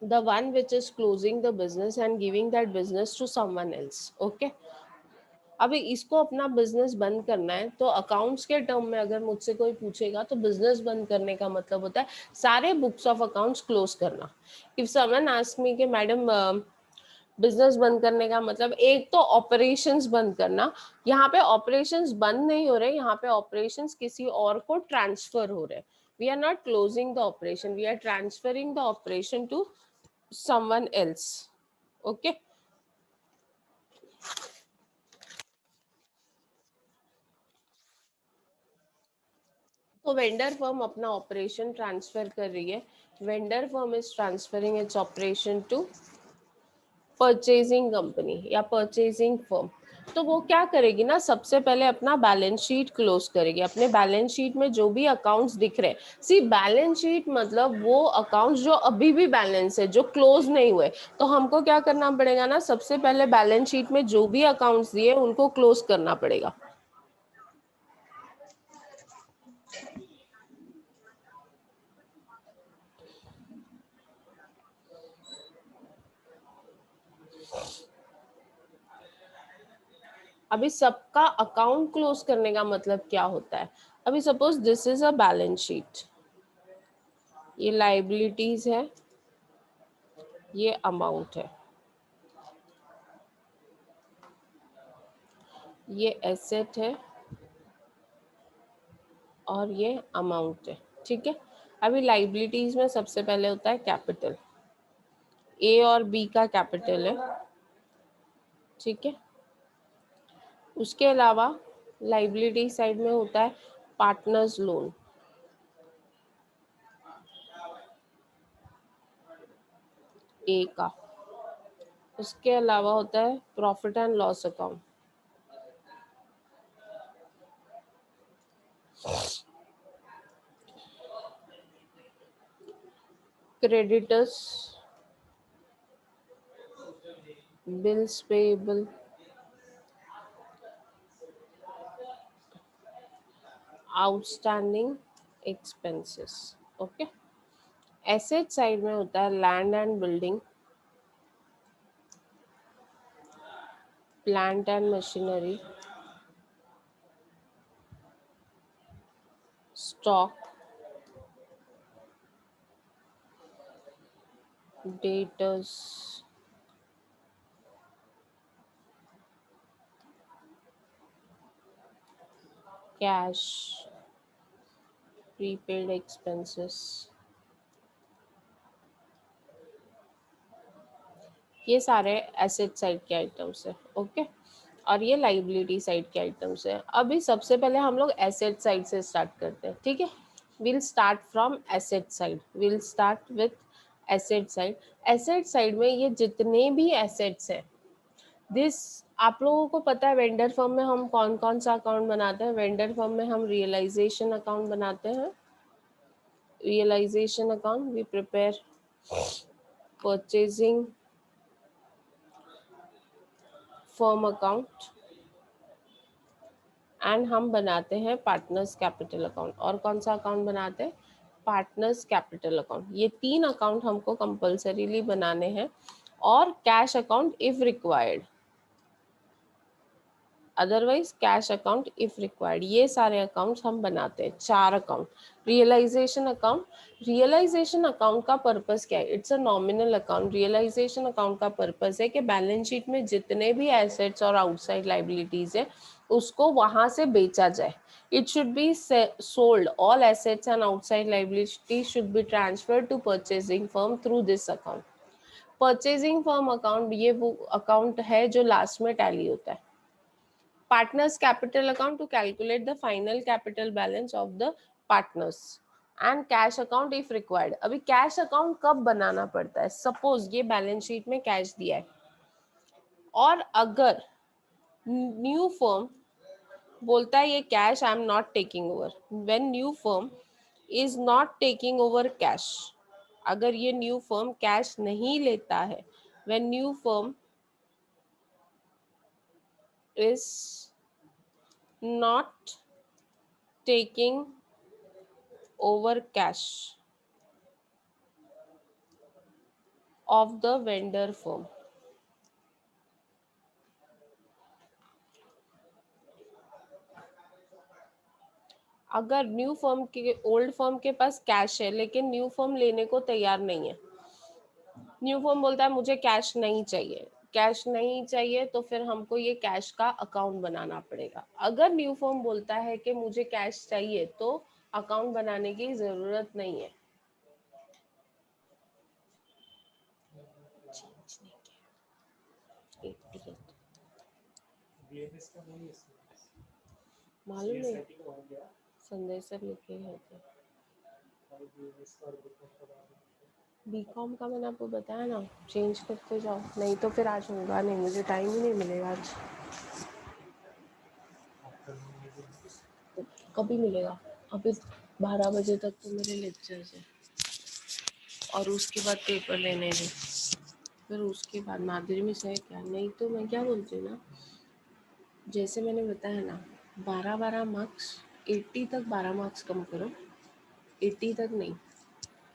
the one which is closing the business and giving that business to someone else. Okay, अभी इसको अपना business बंद करना है, तो अकाउंट्स के टर्म में अगर मुझसे कोई पूछेगा तो बिजनेस बंद करने का मतलब होता है सारे बुक्स ऑफ अकाउंट्स क्लोज करना. इफ समवन आस्क मी कि मैडम बिजनेस बंद करने का मतलब, एक तो ऑपरेशंस बंद करना. यहाँ पे ऑपरेशंस बंद नहीं हो रहे, यहाँ पे ऑपरेशंस किसी और को ट्रांसफर हो रहे. We are not closing the operation, we are transferring the operation to someone else. Okay, तो वेंडर फर्म अपना ऑपरेशन ट्रांसफर कर रही है. Vendor firm is transferring its operation to purchasing company या परचेजिंग फर्म. तो वो क्या करेगी ना, सबसे पहले अपना बैलेंस शीट क्लोज करेगी. अपने बैलेंस शीट में जो भी अकाउंट्स दिख रहे हैं, सी बैलेंस शीट मतलब वो अकाउंट्स जो अभी भी बैलेंस है, जो क्लोज नहीं हुए. तो हमको क्या करना पड़ेगा ना, सबसे पहले बैलेंस शीट में जो भी अकाउंट्स दिए उनको क्लोज करना पड़ेगा. अभी सबका अकाउंट क्लोज करने का मतलब क्या होता है. अभी suppose this is a balance sheet, ये लाइबिलिटीज है, ये अमाउंट है, ये एसेट है और ये अमाउंट है. ठीक है, अभी लाइबिलिटीज में सबसे पहले होता है कैपिटल. ए और बी का कैपिटल है. ठीक है, उसके अलावा लाइबिलिटी साइड में होता है पार्टनर्स लोन. ए का. उसके अलावा होता है profit and loss account. Creditors, bills payable, outstanding expenses. Okay, asset side में होता है land and building, plant and machinery, stock, debtors, cash, prepaid expenses. ये सारे एसेट साइड के आइटम्स है. ओके, और ये लाइबिलिटी साइड के आइटम्स है. अभी सबसे पहले हम लोग एसेट साइड से स्टार्ट करते हैं. ठीक है, will start from asset side. Will start with asset side. Asset side में ये जितने भी एसेट्स हैं, दिस, आप लोगों को पता है वेंडर फर्म में हम कौन कौन सा अकाउंट बनाते हैं. वेंडर फर्म में हम रियलाइजेशन अकाउंट बनाते हैं. Realization account, we prepare purchasing firm account, and हम बनाते हैं पार्टनर्स कैपिटल अकाउंट. और कौन सा अकाउंट बनाते हैं, पार्टनर्स कैपिटल अकाउंट. ये तीन अकाउंट हमको कंपल्सरीली बनाने हैं. और cash account if required, otherwise cash account if required. ये सारे अकाउंट्स हम बनाते हैं, चार account. Realization account, realization account का पर्पस क्या है, it's a nominal account. Realization account का पर्पस है कि बैलेंस शीट में जितने भी एसेट्स और आउटसाइड लाइबिलिटीज है उसको वहां से बेचा जाए. It should be sold. All assets and outside liability should be transfer to purchasing firm through this account. Purchasing firm account ये वो अकाउंट है जो लास्ट में टैली होता है. partners capital account to calculate the final capital balance of the partners, and cash account if required. अभी cash account कब बनाना पड़ता है, सपोज ये बैलेंस शीट में कैश दिया है और अगर न्यू फर्म बोलता है ये cash I am not taking over, when new firm is not taking over cash, अगर ये न्यू फर्म कैश नहीं लेता है, when new firm is not taking over cash, of the vendor firm. अगर new firm के old firm के पास cash है लेकिन न्यू फर्म लेने को तैयार नहीं है, न्यू फर्म बोलता है मुझे कैश नहीं चाहिए, कैश नहीं चाहिए, तो फिर हमको ये कैश का अकाउंट बनाना पड़ेगा। अगर न्यू फर्म बोलता है कि मुझे कैश चाहिए तो अकाउंट बनाने की जरूरत नहीं है। मालूम नहीं, संदेश सर लिखे हैं थे। बीकॉम का मैंने आपको बताया ना, चेंज करते जाओ, नहीं तो फिर आज होगा नहीं, मुझे टाइम ही नहीं मिलेगा आज। कभी मिलेगा? अभी 12 बजे तक तो मेरे लेक्चर्स है और उसके बाद पेपर लेने हैं, फिर उसके बाद माधुरी में से क्या, नहीं तो मैं क्या बोलती हूँ ना, जैसे मैंने बताया ना, 12 मार्क्स, 80 तक 12 मार्क्स कम करो, 80 तक नहीं,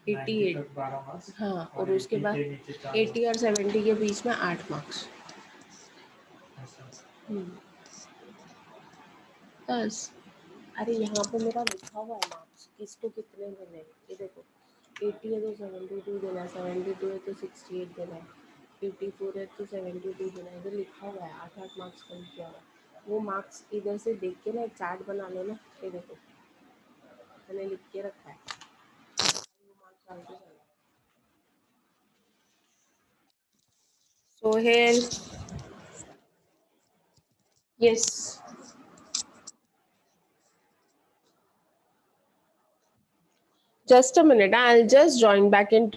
88, हाँ, और उसके बाद 80 और 70 के बीच में 8 मार्क्स, बस। अरे यहाँ पे मेरा लिखा हुआ है मार्क्स, किसको कितने देने, ये देखो, 80 है तो 72 देना है, 72 है तो 68 देना है, 84 है तो 72 देना है, इधर लिखा हुआ है 8 मार्क्स कम किया हुआ है। वो मार्क्स इधर से देख के ना एक चार्ट बना लो ना, ये देखो मैंने लिख के रखा है, वो मार्क्स डालते जाना। Sohail, yes, just a minute, I'll just join back in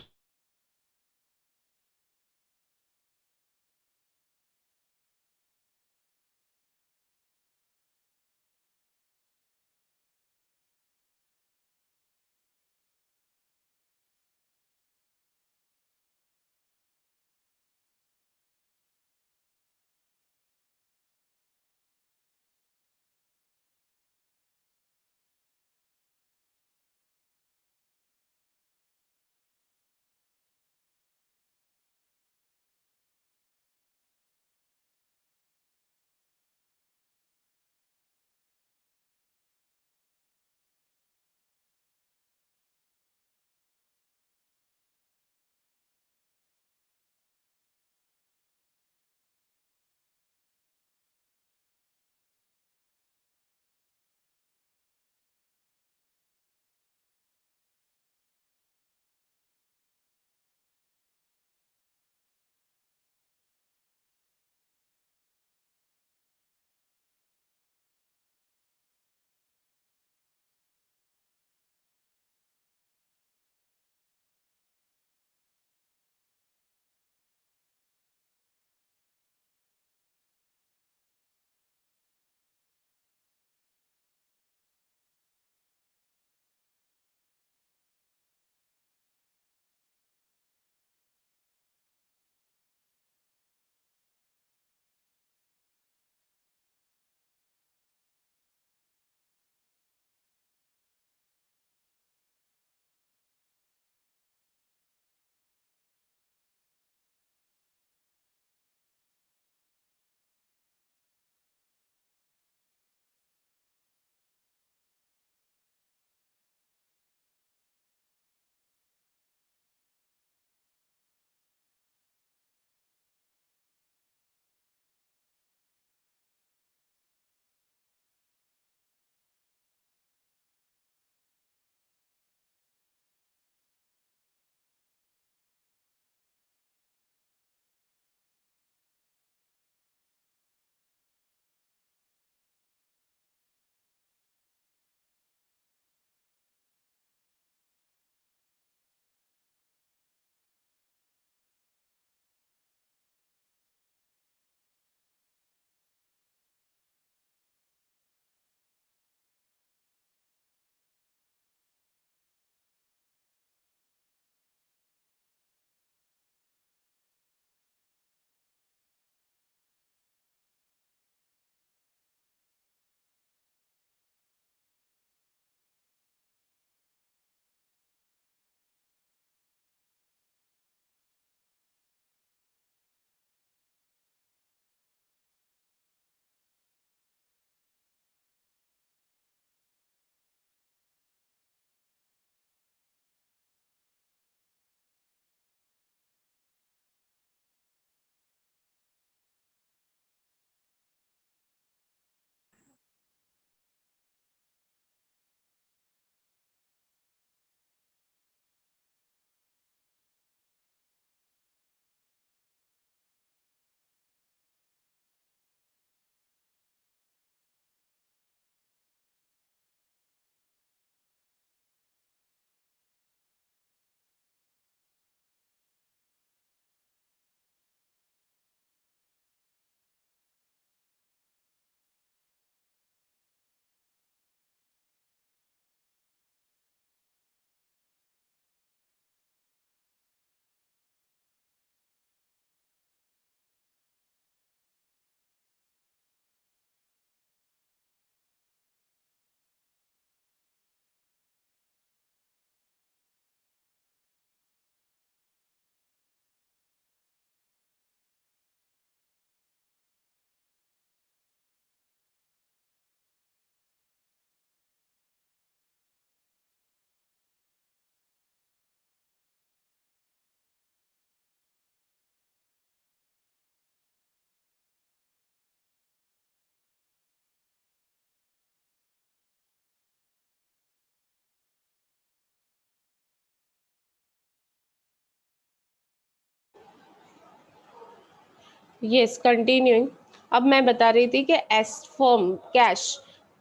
yes, continuing. अब मैं बता रही थी कि S firm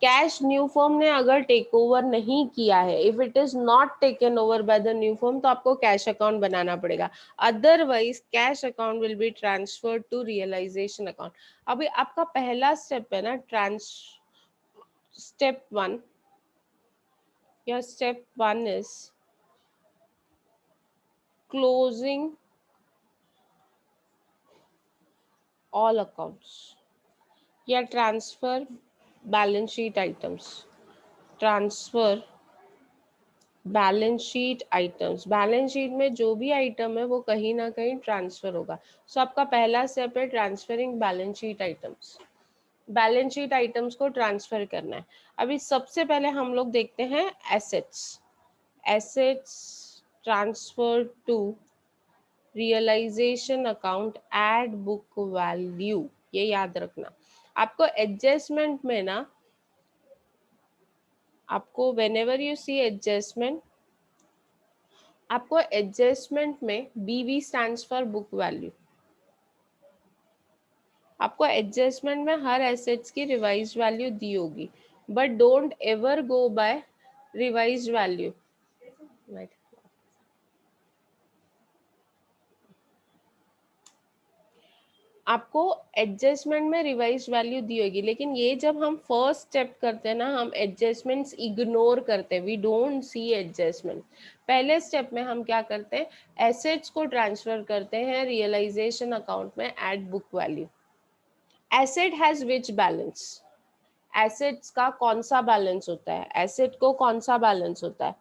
cash new firm ने अगर टेक ओवर नहीं किया है, if it is not taken over by the new firm, तो आपको कैश अकाउंट बनाना पड़ेगा, otherwise cash account will be transferred to realisation account. अभी आपका पहला स्टेप है ना, स्टेप वन, या step one is closing all accounts या transfer balance sheet items, transfer balance sheet items, balance sheet में जो भी आइटम है वो कहीं ना कहीं ट्रांसफर होगा। सो आपका पहला स्टेप है transferring balance sheet items, balance sheet items को ट्रांसफर करना है। अभी सबसे पहले हम लोग देखते हैं assets, assets transfer to realisation account at book value, ये याद रखना। आपको एडजस्टमेंट में ना, आपको व्हेनेवर यू सी एडजस्टमेंट, आपको एडजस्टमेंट में BV stands for book value, आपको एडजस्टमेंट में हर एसेट्स की रिवाइज वैल्यू दी होगी, but don't ever go by revise value. आपको एडजस्टमेंट में रिवाइज वैल्यू दी होगी, लेकिन ये जब हम फर्स्ट स्टेप करते हैं ना, हम एडजस्टमेंट्स इग्नोर करते हैं, वी डोंट सी एडजस्टमेंट। पहले स्टेप में हम क्या करते हैं, एसेट्स को ट्रांसफर करते हैं रियलाइजेशन अकाउंट में at book value. Asset has which balance, assets का कौन सा बैलेंस होता है, एसेट को कौन सा बैलेंस होता है,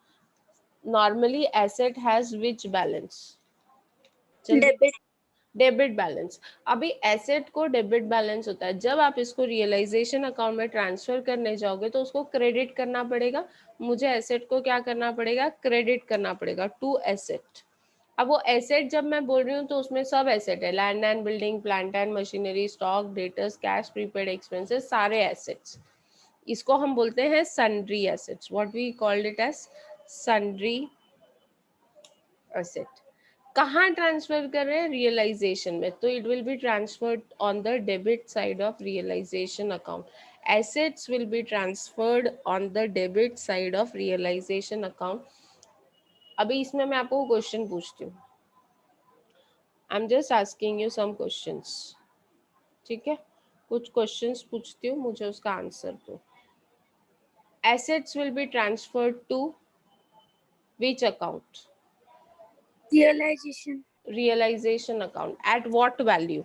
normally asset has which balance, जल्दी, डेबिट बैलेंस। अभी एसेट को डेबिट बैलेंस होता है, जब आप इसको रियलाइजेशन अकाउंट में ट्रांसफर करने जाओगे तो उसको क्रेडिट करना पड़ेगा, मुझे एसेट को क्या करना पड़ेगा, क्रेडिट करना पड़ेगा टू एसेट। अब वो एसेट जब मैं बोल रही हूँ तो उसमें सब एसेट है, land and building, plant and machinery, stock, debtors, cash, prepaid expenses, सारे एसेट्स। इसको हम बोलते हैं sundry assets, what we called it as sundry asset. कहाँ ट्रांसफर कर रहे हैं, रियलाइजेशन में, तो it will be transferred on the debit side of realization account, assets will be transferred on the debit side of realization account. अभी इसमें मैं आपको क्वेश्चन पूछती हूँ, I am just asking you some questions, ठीक है, कुछ क्वेश्चंस पूछती हूँ, मुझे उसका आंसर दो। Assets will be transferred to which account, realization account at what value,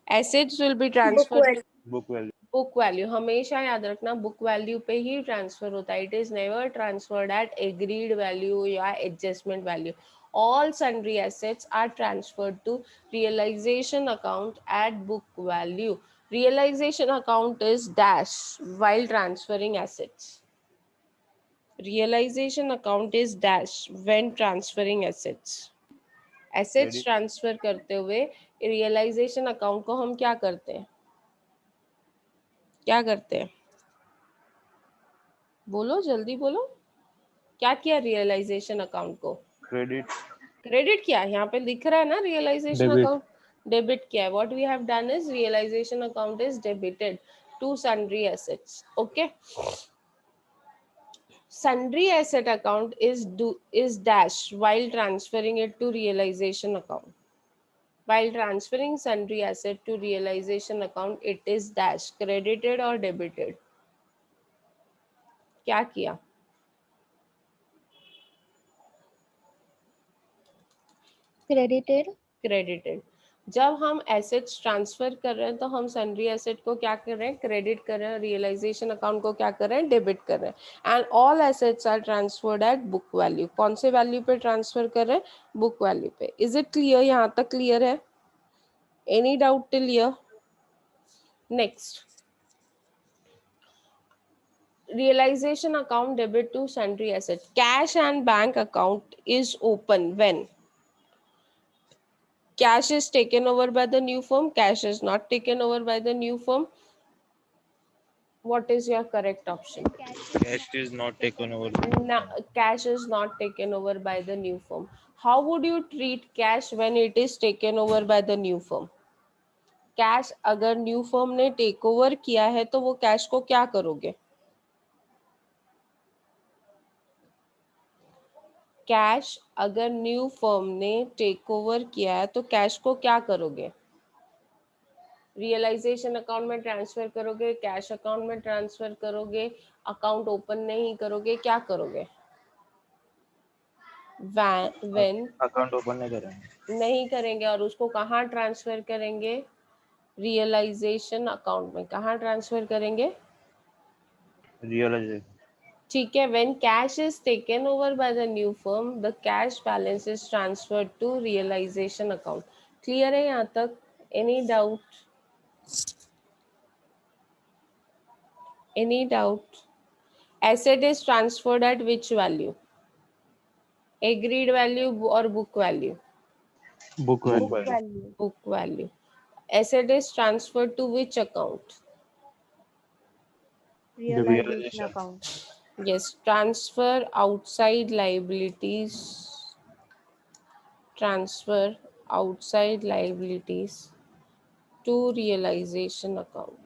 assets will be transferred, book value. Book value, हमेशा याद रखना बुक वैल्यू पे ही ट्रांसफर होता है, it is never transferred at agreed value या adjustment value. All sundry assets are transferred to realisation account at book value, realization account is dash while transferring assets, realization account is dash when transferring assets, assets credit. Transfer करते हुए realisation account को हम क्या करते हैं, क्या करते हैं, बोलो जल्दी बोलो, क्या किया रियलाइजेशन अकाउंट को, क्रेडिट। क्रेडिट किया, यहाँ पे लिख रहा है ना रियलाइजेशन डेबिट। अकाउंट, डेबिट किया है, what we have done is realization account is debited to sundry assets, okay. sundry asset account is dash while transferring it to realization account, while transferring sundry asset to realization account it is dash credited or debited, क्या किया, credited, credited. जब हम assets transfer कर रहे हैं तो हम sundry asset को क्या कर रहे हैं, क्रेडिट कर रहे हैं, रियलाइजेशन अकाउंट को क्या कर रहे हैं, डेबिट कर रहे हैं, and all assets are transferred at book value, कौन से वैल्यू पे ट्रांसफर कर रहे हैं, बुक वैल्यू पे। इज इट क्लियर, यहाँ तक क्लियर है, any doubt till here? Next, realization account debit to sundry asset, cash and bank account is open when cash is taken over by the new firm, cash is not taken over by the new firm. What is your correct option? Cash is not taken over. Cash is not taken over by the new firm. How would you treat cash when it is taken over by the new firm? Cash अगर new firm ने take over किया है तो वो cash को क्या करोगे? Cash अगर न्यू फर्म ने टेक ओवर किया है तो कैश को क्या करोगे? रियलाइजेशन अकाउंट में ट्रांसफर करोगे, कैश अकाउंट में ट्रांसफर करोगे, अकाउंट ओपन नहीं करोगे, क्या करोगे? व्हेन अकाउंट ओपन नहीं करेंगे। नहीं करेंगे और उसको कहाँ ट्रांसफर करेंगे? रियलाइजेशन अकाउंट में। कहाँ ट्रांसफर करेंगे? रियलाइजेशन। ठीक है, when cash is taken over by the new firm the cash balance is transferred to realisation account. Clear है यहाँ तक? Any doubt? Any doubt? Asset is transferred at which value? Agreed value और book value? Book Book value. value. Book value. Asset is transferred to which account? Realization realization. account. Yes, transfer outside liabilities. Transfer outside liabilities to realization account.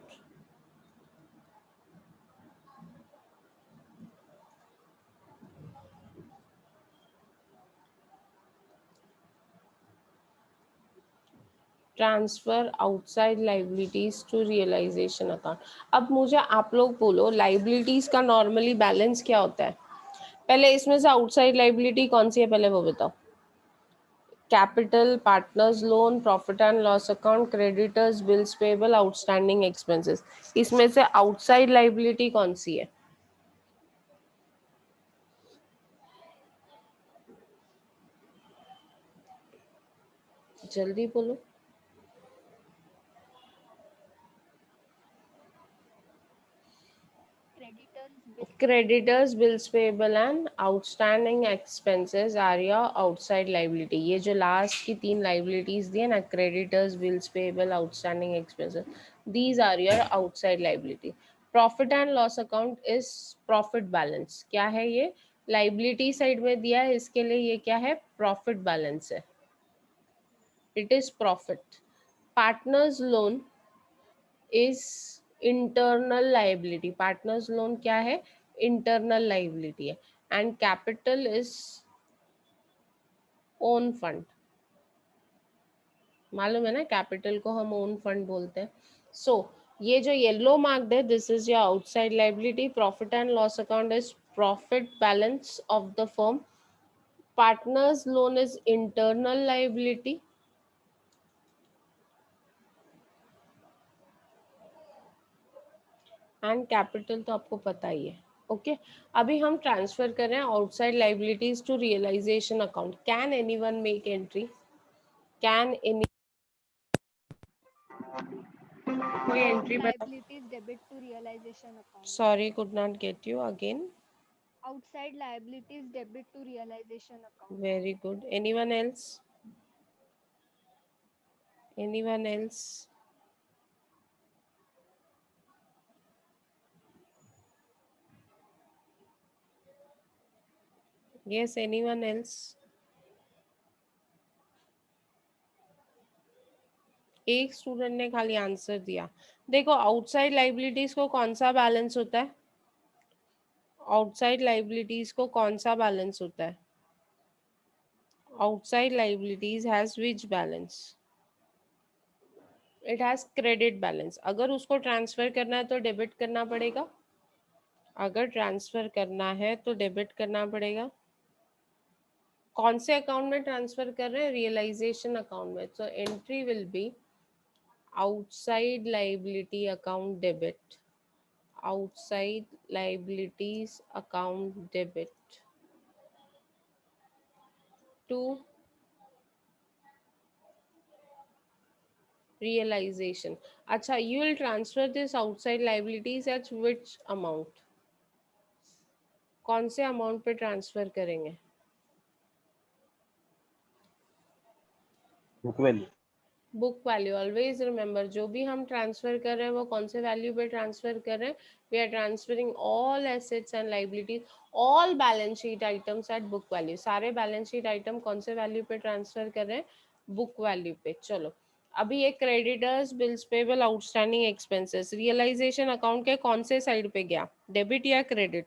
Transfer outside liabilities to realisation account. अब मुझे आप लोग बोलो, liabilities का normally balance क्या होता है? पहले इसमें से आउटसाइड लाइबिलिटी कौन सी है पहले वो बताओ। Capital, partners loan, profit and loss account, creditors, bills payable, outstanding expenses. इसमें से आउटसाइड लाइबिलिटी कौन सी है? जल्दी बोलो। Creditors, bills payable and outstanding expenses are your outside liability. ये जो लास्ट की तीन लाइबिलिटीज दी है ना, creditors, bills payable, outstanding expenses, these are your outside liability. Profit and loss account is profit balance. क्या है ये? लाइबिलिटी साइड में दिया है, इसके लिए ये क्या है? प्रॉफिट बैलेंस है, it is profit. Partners loan is internal liability. Partners loan क्या है? इंटरनल लाइबिलिटी है। And capital is own fund. मालूम है ना, कैपिटल को हम ओन फंड बोलते हैं। सो ये जो येलो मार्क्ड है, this is your outside liability. Profit and loss account is profit balance of the firm. Partners loan is internal liability and capital तो आपको पता ही है। ओके अभी हम ट्रांसफर कर रहे हैं outside liabilities to realisation account. Can anyone make entry? Can any कोई एंट्री बता? Liabilities debit to realization account. Sorry, could not get you again. Outside liabilities debit to realization account. Very good. Anyone else? Anyone else? Yes, anyone else? एक student ने खाली answer दिया। देखो outside liabilities को कौन सा balance होता है? आउटसाइड लाइबिलिटीज को कौन सा बैलेंस होता है? Outside liabilities has which balance? It has credit balance. अगर उसको ट्रांसफर करना है तो डेबिट करना पड़ेगा। अगर ट्रांसफर करना है तो डेबिट करना पड़ेगा। कौन से अकाउंट में ट्रांसफर कर रहे हैं? रियलाइजेशन अकाउंट में। तो entry will be outside liability account debit. Outside liabilities account debit to realization. अच्छा, you will transfer this outside liabilities at which amount? कौन से अमाउंट पे ट्रांसफर करेंगे? Book value. Book value. Always remember, जो भी हम ट्रांसफर कर रहे हैं वो कौन से वैल्यू पे ट्रांसफर कर रहे हैं? We are transferring all assets and liabilities, all balance sheet items at book value. सारे बैलेंस शीट आइटम कौन से वैल्यू पे ट्रांसफर कर रहे हैं? बुक वैल्यू पे। चलो अभी ये creditors, bills payable, outstanding expenses realization account के कौन से साइड पे गया, डेबिट या credit?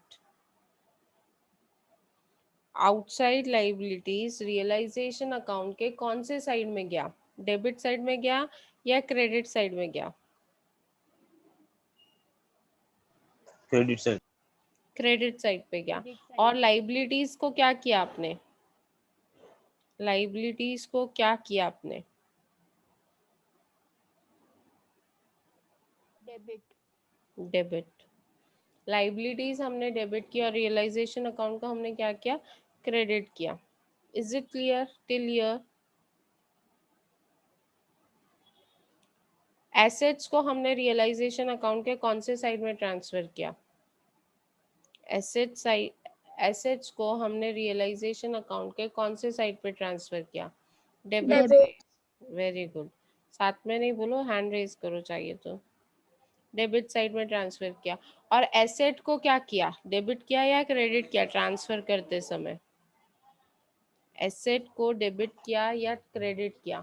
Outside liabilities realisation account के कौन से साइड में गया, डेबिट साइड में गया या क्रेडिट साइड में गया? Credit side. क्रेडिट साइड पे गया। Credit side. और लाइबिलिटीज को क्या किया आपने, लाइबिलिटीज को क्या किया आपने? Debit. डेबिट। लाइबिलिटीज हमने डेबिट किया और रियलाइजेशन अकाउंट को हमने क्या किया, क्रेडिट किया। Is it clear till here? Assets को हमने रियलाइजेशन अकाउंट के कौन से साइड में ट्रांसफर किया? एसेट साइड, एसेट्स को हमने रियलाइजेशन अकाउंट के कौन से साइड पे ट्रांसफर किया, debit Debit. Side. Very good, साथ में नहीं बोलो, हैंड रेज करो चाहिए तो। डेबिट साइड में ट्रांसफर किया। और एसेट को क्या किया, डेबिट किया या क्रेडिट किया ट्रांसफर करते समय? एसेट को डेबिट किया या क्रेडिट किया?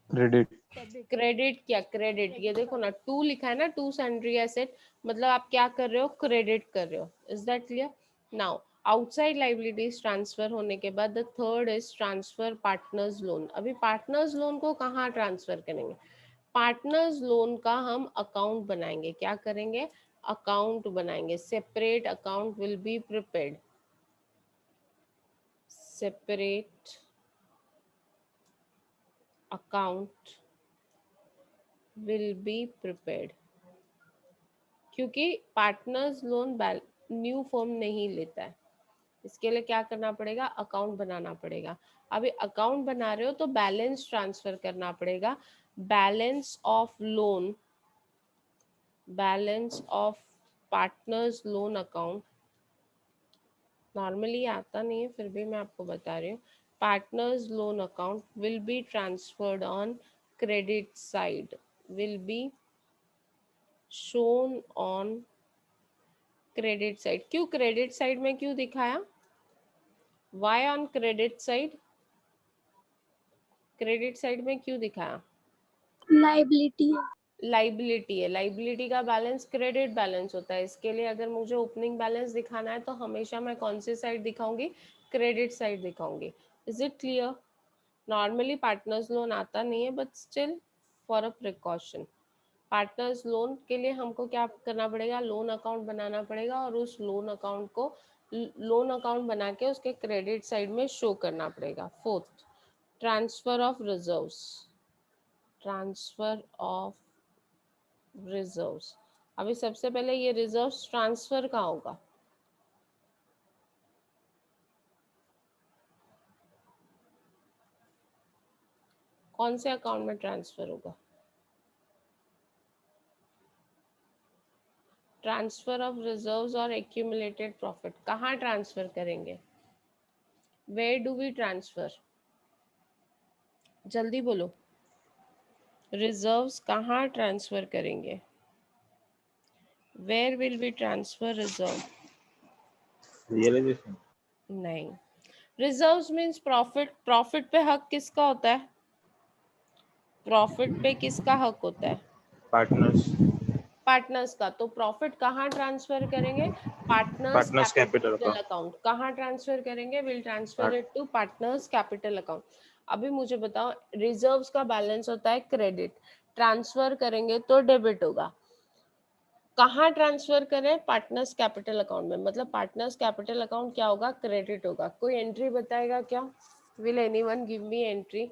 क्रेडिट। Debit. क्रेडिट किया, क्रेडिट। ये देखो ना, टू लिखा है ना, टू सैंड्री एसेट, मतलब आप क्या कर रहे हो, क्रेडिट कर रहे हो। Is that clear? Now outside liabilities transfer होने के बाद the third is transfer partners loan. अभी पार्टनर्स लोन को कहाँ ट्रांसफर करेंगे? पार्टनर्स लोन का हम अकाउंट बनाएंगे, क्या करेंगे, अकाउंट बनाएंगे। Separate account will be prepared, separate account will be prepared, क्योंकि पार्टनर्स लोन न्यू फॉर्म नहीं लेता है। इसके लिए क्या करना पड़ेगा, अकाउंट बनाना पड़ेगा। अभी अकाउंट बना रहे हो तो बैलेंस ट्रांसफर करना पड़ेगा। Balance of loan, balance of partners loan account, normally आता नहीं है फिर भी मैं आपको बता रही हूँ। Partners loan account will be transferred on credit side, will be shown on credit side. क्यों क्रेडिट साइड में क्यों दिखाया, why on credit side, credit side में क्यों दिखाया? Liability. लाइबिलिटी है, लाइबिलिटी का बैलेंस क्रेडिट बैलेंस होता है। इसके लिए अगर मुझे ओपनिंग बैलेंस दिखाना है तो हमेशा मैं कौन सी साइड दिखाऊंगी, क्रेडिट साइड दिखाऊंगी। Is it clear? Normally partners loan आता नहीं है but still for a precaution, partners loan के लिए हमको क्या करना पड़ेगा, लोन अकाउंट बनाना पड़ेगा और उस लोन अकाउंट को लोन अकाउंट बना के उसके क्रेडिट साइड में शो करना पड़ेगा। Fourth, transfer of reserves, transfer of reserves. अभी सबसे पहले ये रिजर्व्स ट्रांसफर कहाँ होगा, कौन से अकाउंट में ट्रांसफर होगा? ट्रांसफर ऑफ रिजर्व्स और एक्यूमुलेटेड प्रॉफिट कहाँ ट्रांसफर करेंगे, वेयर डू वी ट्रांसफर, जल्दी बोलो। रिजर्व्स कहाँ ट्रांसफर करेंगे, where will we transfer reserve? Realization. नहीं, रिजर्व्स मींस प्रॉफिट। प्रॉफिट पे हक किसका होता है, प्रॉफिट पे किसका हक होता है, पार्टनर्स। पार्टनर्स का। तो प्रॉफिट कहाँ ट्रांसफर करेंगे, partners partners capital capital account. Account. कहाँ ट्रांसफर करेंगे, will transfer it to partners capital account. अभी मुझे बताओ, रिजर्व्स का बैलेंस होता है क्रेडिट, ट्रांसफर करेंगे तो डेबिट होगा। कहाँ ट्रांसफर करें, पार्टनर्स कैपिटल अकाउंट में, मतलब पार्टनर्स कैपिटल अकाउंट क्या होगा, क्रेडिट होगा। कोई एंट्री बताएगा क्या, will anyone give me entry?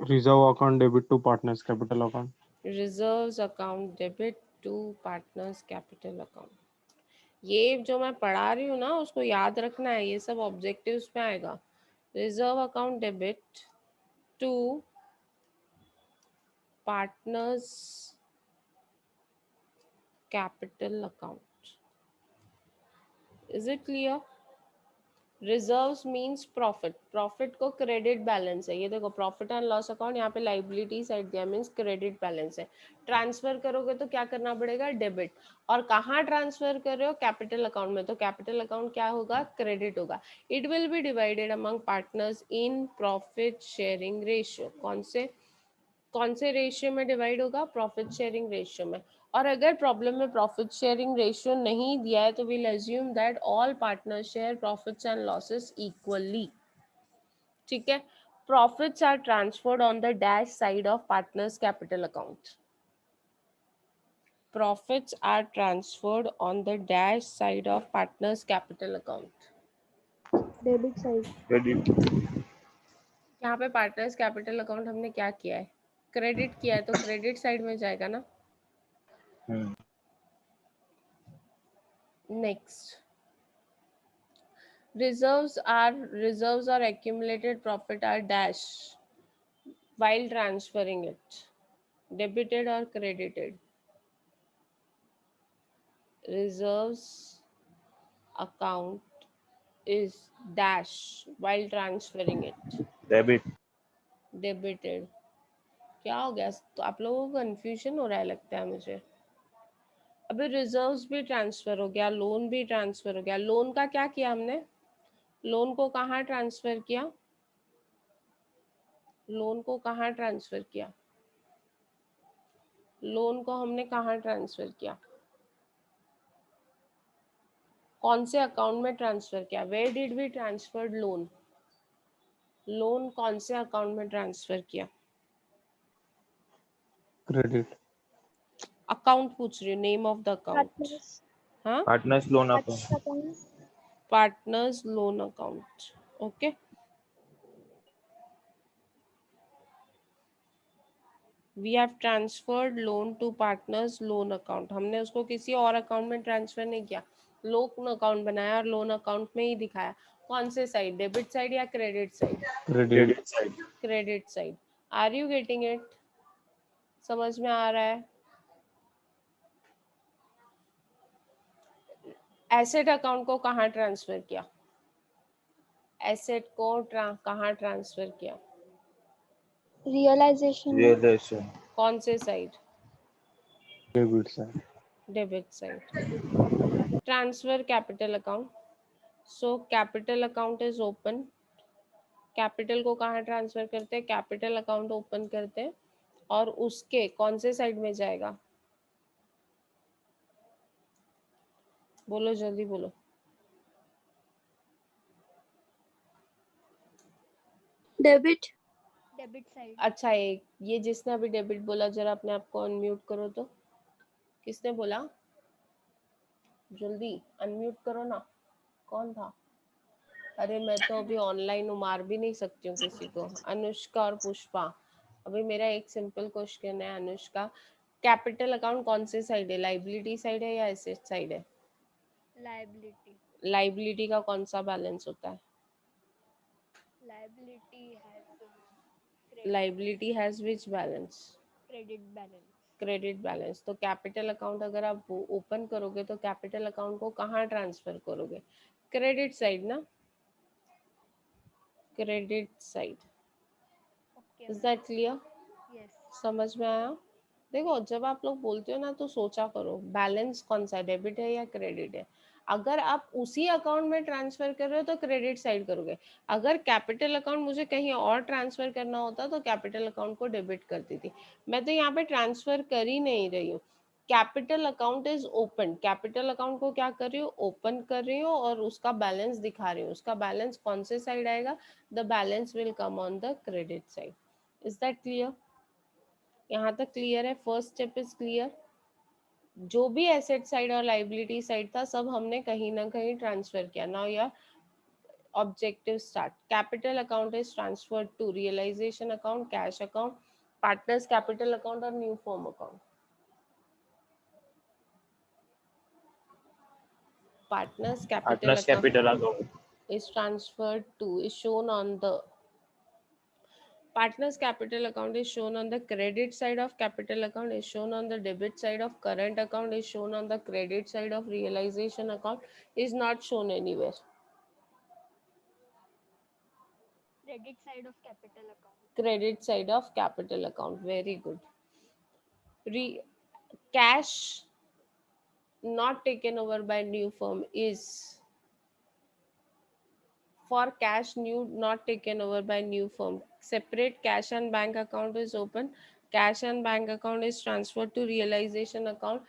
Reserve account debit to partners capital account. Reserves account debit to partners capital account. ये जो मैं पढ़ा रही हूँ ना उसको याद रखना है, ये सब ऑब्जेक्टिव्स में आएगा। Reserve account debit to partners capital account. Is it clear? Reserves means profit, profit को क्रेडिट बैलेंस है, ये देखो प्रॉफिट एंड लॉस अकाउंट, यहाँ पे लाइबिलिटी साइड दिया मींस क्रेडिट बैलेंस है। ट्रांसफर करोगे तो क्या करना पड़ेगा, डेबिट। और कहाँ ट्रांसफर कर रहे हो, कैपिटल अकाउंट में, तो कैपिटल अकाउंट क्या होगा, क्रेडिट होगा। It will B divided among partners in profit sharing ratio, कौन से रेशियो में डिवाइड होगा, प्रॉफिट शेयरिंग रेशियो में। और अगर प्रॉब्लम में प्रॉफिट शेयरिंग रेशियो नहीं दिया है तो we'll assume that all partners share profits and losses equally, ठीक है। Profits are transferred on the dash side of partners capital account, profits are transferred on the dash side of partners capital account। Debit side. Credit. यहाँ पे partners capital account हमने क्या किया है, credit किया है, तो क्रेडिट साइड में जाएगा ना। Next, reserves or accumulated profit are dash while transferring it, debited or credited, reserves account is dash while transferring it, debit. debited। क्या हो गया, तो आप लोगों को कंफ्यूजन हो रहा है लगता है मुझे। अभी रिजर्व्स भी ट्रांसफर हो गया, लोन भी ट्रांसफर हो गया। लोन का क्या किया हमने, लोन को कहाँ ट्रांसफर किया, लोन को कहाँ ट्रांसफर किया, लोन को हमने कहाँ ट्रांसफर किया, कौन से अकाउंट में ट्रांसफर किया, where did we transferred loan, loan कौन से अकाउंट में ट्रांसफर किया, क्रेडिट। अकाउंट पूछ रही हूँ, name of the account. Partners. हाँ, partners loan partners account. Partners loan account, okay. We have transferred loan to partners loan account, हमने उसको किसी और अकाउंट में ट्रांसफर नहीं किया, लोन अकाउंट बनाया और लोन अकाउंट में ही दिखाया। कौन से साइड, डेबिट साइड या credit side, credit side. Credit side. Are you getting it, समझ में आ रहा है। एसेट अकाउंट को कहाँ ट्रांसफर किया, एसेट को कहाँ ट्रांसफर किया, रियलाइजेशन में। रियलाइजेशन। कौन से side, debit side. Debit side. Transfer capital account, so capital account is open, capital को कहाँ ट्रांसफर करते हैं, कैपिटल अकाउंट ओपन करते हैं और उसके कौन से साइड में जाएगा, बोलो जल्दी बोलो। डेबिट। Debit side. अच्छा, एक ये जिसने अभी डेबिट बोला जरा अपने आप को अनम्यूट करो तो, किसने बोला, जल्दी अनम्यूट करो ना, कौन था। अरे मैं तो अभी ऑनलाइन हूँ, मार भी नहीं सकती हूँ किसी को। अनुष्का और पुष्पा, अभी मेरा एक सिंपल क्वेश्चन है अनुष्का, कैपिटल अकाउंट कौन से साइड है, लाइबिलिटी साइड है या एसेट साइड है, लायबिलिटी। लाइबिलिटी का कौन सा बैलेंस होता है, liability has liability has which balance, credit balance. Credit balance. तो कैपिटल अकाउंट अगर आप ओपन करोगे तो कैपिटल अकाउंट को कहाँ ट्रांसफर करोगे, क्रेडिट साइड ना, credit side. Okay is ma'am. That clear, yes. समझ में आया। देखो जब आप लोग बोलते हो ना तो सोचा करो बैलेंस कौन सा है, डेबिट है या क्रेडिट है। अगर आप उसी अकाउंट में ट्रांसफर कर रहे हो तो क्रेडिट साइड करोगे, अगर कैपिटल अकाउंट मुझे कहीं और ट्रांसफर करना होता तो कैपिटल अकाउंट को डेबिट करती थी। मैं तो यहाँ पे ट्रांसफर कर ही नहीं रही हूँ, capital account is open, capital account को क्या कर रही हूँ, ओपन कर रही हूँ और उसका बैलेंस दिखा रही हूँ। उसका बैलेंस कौन से साइड आएगा, the balance will come on the credit side. Is that clear, यहाँ तक क्लियर है, फर्स्ट स्टेप इज क्लियर। जो भी एसेट साइड और लाइबिलिटी साइड था सब हमने कहीं ना कहीं ट्रांसफर किया। Now your objective start, capital account is transferred to realisation account, cash account, partners capital account और new form account. Partners capital partners account capital account. is transferred to is shown on the partners capital account is shown on the credit side of capital account, is shown on the debit side of current account, is shown on the credit side of realization account, is not shown anywhere. credit side of capital account. Credit side of capital account. Very good. Cash not taken over by new firm is for cash new not taken over by new firm. Separate cash and bank account is open. Cash and bank account is transferred to realization account.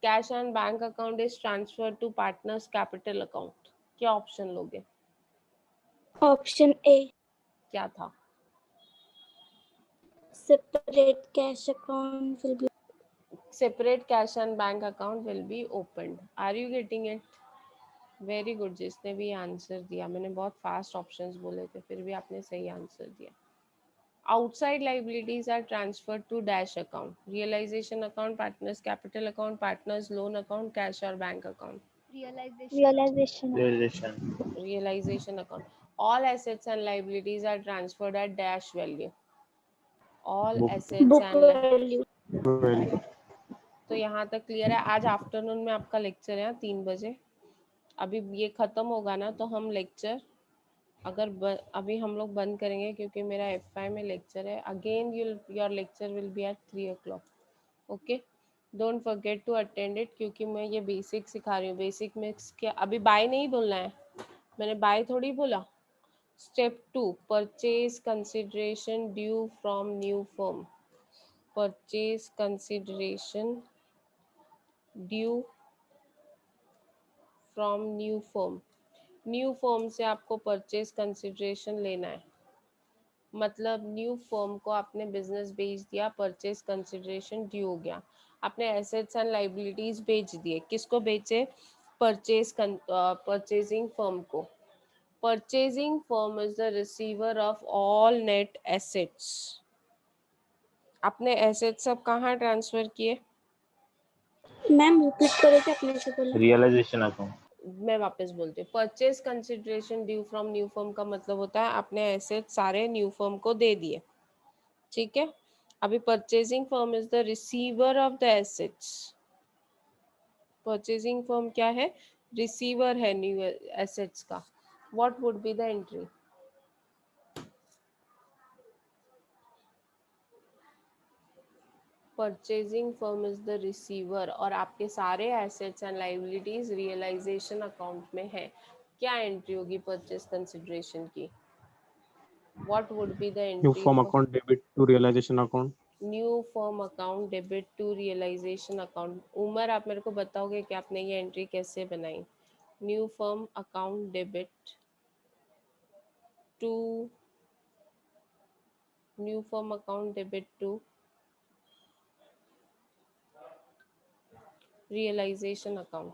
Cash and bank account is transferred to partners capital account. क्या option लोगे? Option A. क्या था? Separate cash account will be. Separate cash and bank account will be opened. Are you getting it? Very good. जिसने भी answer दिया, मैंने बहुत fast options बोले थे फिर भी आपने सही आंसर दिया. Outside liabilities are transferred to dash account. Realization account, partners capital account, partners loan account, cash or bank account. Realization. Realization account. All assets and liabilities are transferred at dash value. All assets Book and value. Value. तो यहाँ तक clear है. आज afternoon में आपका lecture है 3 बजे. अभी ये खत्म होगा ना तो हम लेक्चर अभी हम लोग बंद करेंगे क्योंकि मेरा F5 में लेक्चर है. Again your lecture will be at 3 o'clock. Okay, don't forget to attend it क्योंकि मैं ये बेसिक सिखा रही हूँ. बेसिक में क्या अभी बाय नहीं बोलना है, मैंने बाय थोड़ी बोला. Step 2, purchase consideration due from new firm. Purchase consideration due from new firm. New firm से आपको परचेज कंसिडरेशन लेना है. मतलब न्यू फर्म को आपने बिजनेस बेच दिया, परचेज कंसिडरेशन ड्यू हो गया. आपने एसेट्स एंड लाइबिलिटीज बेच दिए. किसको बेचे? परचेजिंग फर्म को. Purchasing firm is the receiver of all net assets. आपने एसेट्स सब कहाँ ट्रांसफर किए? मैम रिपीट करो क्या आपने जो बोला. Realization account. मैं वापस बोलती हूँ. Purchase consideration due from new firm का मतलब होता है आपने एसेट सारे न्यू फर्म को दे दिए. ठीक है. अभी purchasing firm is the receiver of the assets. Purchasing firm क्या है? रिसीवर है न्यू एसेट्स का. What would be the entry? Purchasing firm is the receiver और आपके सारे assets and liabilities realisation account में है. क्या एंट्री होगी परचेज कंसिडरेशन की? What would be the New entry? firm account debit to realization account. New firm account debit to realisation account. Umar आप मेरे को बताओगे कि आपने ये एंट्री कैसे बनाई? New firm account debit to new firm account debit to realisation account.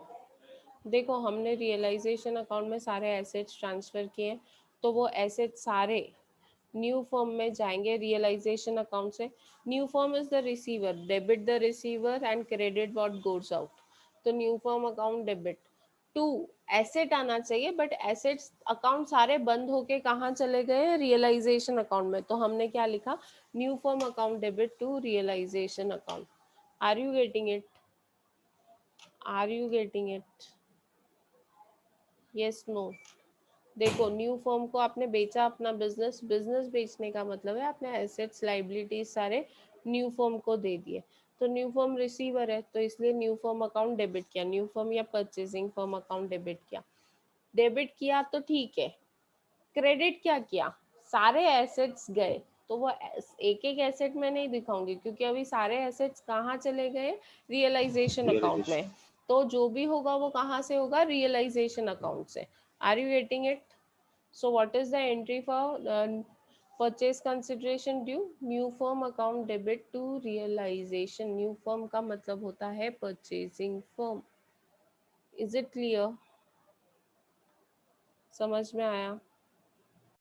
देखो हमने रियलाइजेशन अकाउंट में सारे एसेट्स ट्रांसफर किए तो वो एसेट्स सारे न्यू फर्म में जाएंगे रियलाइजेशन अकाउंट से. New firm is the receiver. Debit the receiver and credit what goes out. तो new firm account debit to asset आना चाहिए बट एसेट्स अकाउंट सारे बंद होके कहाँ चले गए? रियलाइजेशन अकाउंट में. तो हमने क्या लिखा? New firm account debit to realisation account. Are you getting it? Are you getting it? Yes no? देखो न्यू फर्म को आपने बेचा अपना बिजनेस. बिजनेस बेचने का मतलब है आपने एसेट्स लाइबिलिटीज सारे न्यू फर्म को दे दिए. तो न्यू फर्म रिसीवर है तो इसलिए न्यू फर्म अकाउंट डेबिट किया. न्यू फर्म या परचेजिंग फर्म अकाउंट डेबिट किया. डेबिट किया तो ठीक है. क्रेडिट क्या किया? सारे एसेट्स गए तो वो एक एक एसेट में नहीं दिखाऊंगी क्योंकि अभी सारे एसेट्स कहाँ चले गए? रियलाइजेशन अकाउंट में. तो जो भी होगा वो कहाँ से होगा? रियलाइजेशन अकाउंट से. Are you getting it? So what is the entry for purchase consideration due? New firm account debit to realization. New firm का मतलब होता है purchasing firm. Is it clear? समझ में आया?